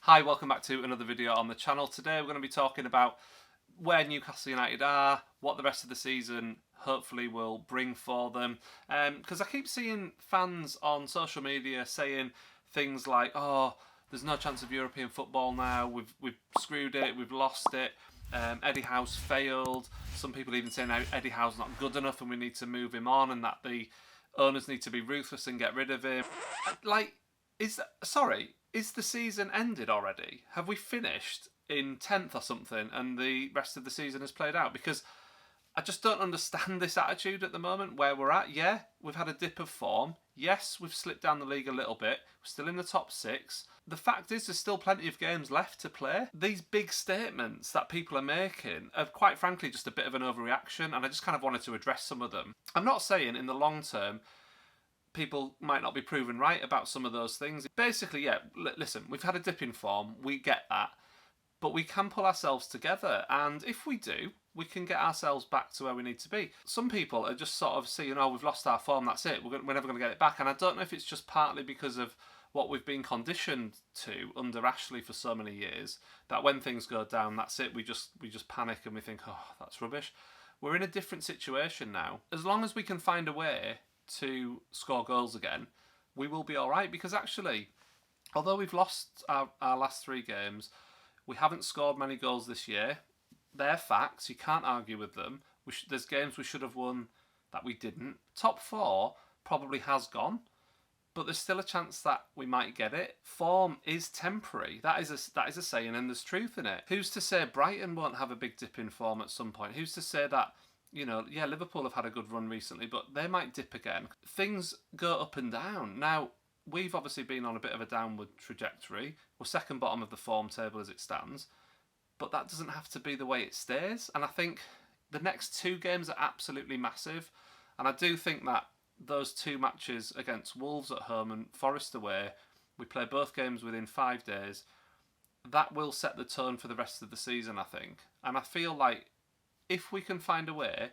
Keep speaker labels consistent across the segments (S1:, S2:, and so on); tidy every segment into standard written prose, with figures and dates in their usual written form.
S1: Hi, welcome back to another video on the channel. Today we're going to be talking about where Newcastle United are, what the rest of the season hopefully will bring for them. Because I keep seeing fans on social media saying things like, oh, there's no chance of European football now, we've screwed it, we've lost it, Eddie Howe's failed. Some people even saying Eddie Howe's not good enough and we need to move him on and that the owners need to be ruthless and get rid of him. Is the season ended already? Have we finished in 10th or something and the rest of the season has played out? Because I just don't understand this attitude at the moment where we're at. Yeah, we've had a dip of form. Yes, we've slipped down the league a little bit. We're still in the top 6. The fact is there's still plenty of games left to play. These big statements that people are making are quite frankly just a bit of an overreaction, and I just kind of wanted to address some of them. I'm not saying in the long term people might not be proven right about some of those things. Basically, yeah, listen, we've had a dip in form, we get that, but we can pull ourselves together, and if we do, we can get ourselves back to where we need to be. Some people are just sort of seeing, oh, we've lost our form, that's it, we're never going to get it back, and I don't know if it's just partly because of what we've been conditioned to under Ashley for so many years, that when things go down, that's it, we just panic and we think, oh, that's rubbish. We're in a different situation now. As long as we can find a way to score goals again, we will be alright, because actually, although we've lost our last 3 games, we haven't scored many goals this year. They're facts, you can't argue with them. There's games we should have won that we didn't. Top 4 probably has gone, but there's still a chance that we might get it. Form is temporary. That is a saying, and there's truth in it. Who's to say Brighton won't have a big dip in form at some point? Who's to say that, you know, yeah, Liverpool have had a good run recently, but they might dip again. Things go up and down. Now, we've obviously been on a bit of a downward trajectory. We're second bottom of the form table as it stands, but that doesn't have to be the way it stays. And I think the next 2 games are absolutely massive, and I do think that those 2 matches against Wolves at home and Forest away, we play both games within 5 days, that will set the tone for the rest of the season, I think. And I feel like if we can find a way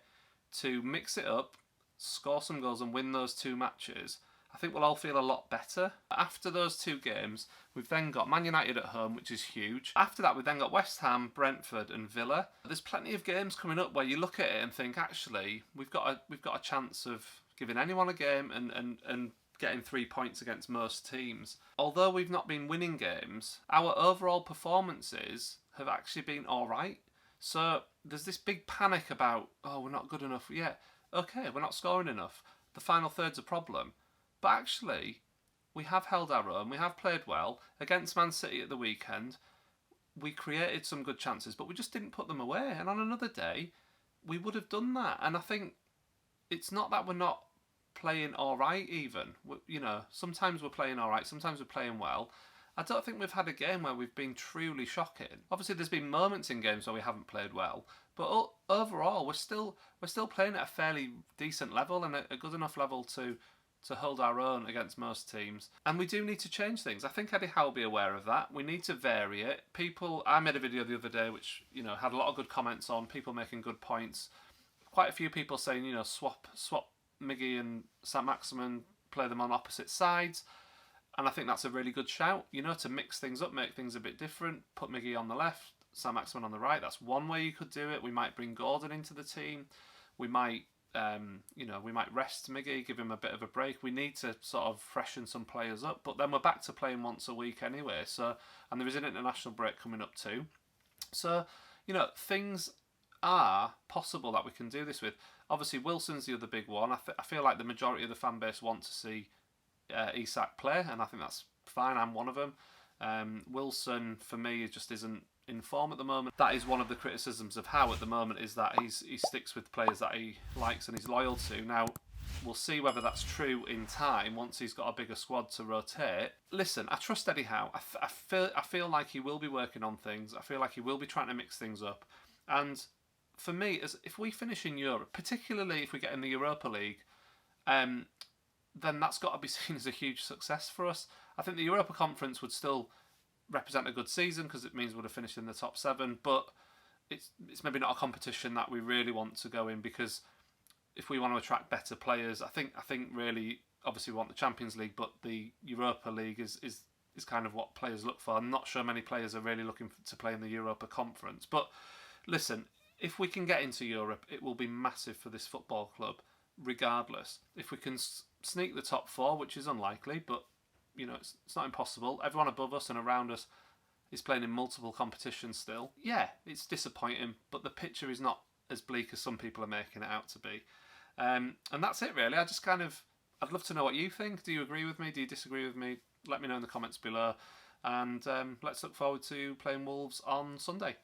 S1: to mix it up, score some goals and win those 2 matches, I think we'll all feel a lot better. After those 2 games, we've then got Man United at home, which is huge. After that, we've then got West Ham, Brentford and Villa. There's plenty of games coming up where you look at it and think, actually, we've got a chance of giving anyone a game and getting 3 points against most teams. Although we've not been winning games, our overall performances have actually been alright. So there's this big panic about, oh, we're not good enough. Yeah, okay, we're not scoring enough. The final third's a problem. But actually, we have held our own. We have played well. Against Man City at the weekend, we created some good chances, but we just didn't put them away. And on another day, we would have done that. And I think it's not that we're not playing all right even. You know, sometimes we're playing all right, sometimes we're playing well. I don't think we've had a game where we've been truly shocking. Obviously, there's been moments in games where we haven't played well, but overall, we're still playing at a fairly decent level and a good enough level to hold our own against most teams. And we do need to change things. I think Eddie Howe will be aware of that. We need to vary it. I made a video the other day which, you know, had a lot of good comments on, people making good points. Quite a few people saying, you know, swap Miggy and Saint-Maximin, play them on opposite sides. And I think that's a really good shout, you know, to mix things up, make things a bit different. Put Miggy on the left, Saint-Maximin on the right. That's one way you could do it. We might bring Gordon into the team. We might, we might rest Miggy, give him a bit of a break. We need to sort of freshen some players up. But then we're back to playing once a week anyway. So, and there is an international break coming up too. So, you know, things are possible that we can do this with. Obviously, Wilson's the other big one. I feel like the majority of the fan base want to see Isak play, and I think that's fine. I'm one of them. Wilson, for me, just isn't in form at the moment. That is one of the criticisms of Howe at the moment, is that he sticks with players that he likes and he's loyal to. Now, we'll see whether that's true in time once he's got a bigger squad to rotate. Listen, I trust Eddie Howe. I feel like he will be working on things. I feel like he will be trying to mix things up. And for me, if we finish in Europe, particularly if we get in the Europa League, then that's got to be seen as a huge success for us. I think the Europa Conference would still represent a good season because it means we would have finished in the top 7, but it's maybe not a competition that we really want to go in, because if we want to attract better players, I think really, obviously we want the Champions League, but the Europa League is is kind of what players look for. I'm not sure many players are really looking to play in the Europa Conference. But listen, if we can get into Europe, it will be massive for this football club, regardless. If we can sneak the top 4, which is unlikely, but you know, it's not impossible. Everyone above us and around us is playing in multiple competitions still. Yeah, it's disappointing, but the picture is not as bleak as some people are making it out to be. And that's it, really. I'd love to know what you think. Do you agree with me? Do you disagree with me? Let me know in the comments below. And let's look forward to playing Wolves on Sunday.